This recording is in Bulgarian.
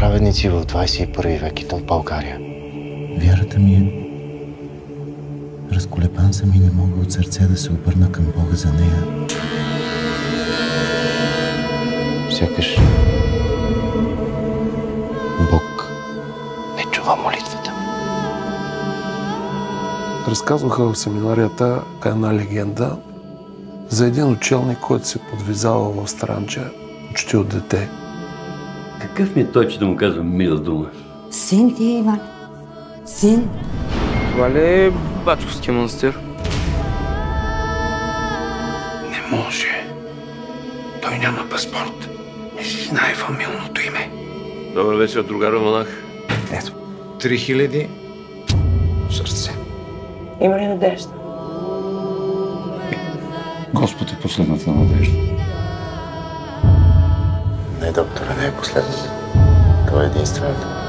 праведници в 21 век и то в България. Вярата ми е... Разколебан съм и не мога от сърце да се обърна към Бога за нея. Сякаш Бог не чува молитвата. Разказваха в семинарията една легенда за един учелник, който се подвизава в Странджа почти от дете. Какъв ми е той, че да му казвам мила дума? Син ти, Иван. Син. Това ли е Бачковския манастир? Не може. Той няма паспорт. Не си знае фамилното име. Добър вечер, другаря монах. Ето, 3000 сърце. Има ли надежда? Господ е последната надежда. Не, доктора, не е последната. Това е единствената.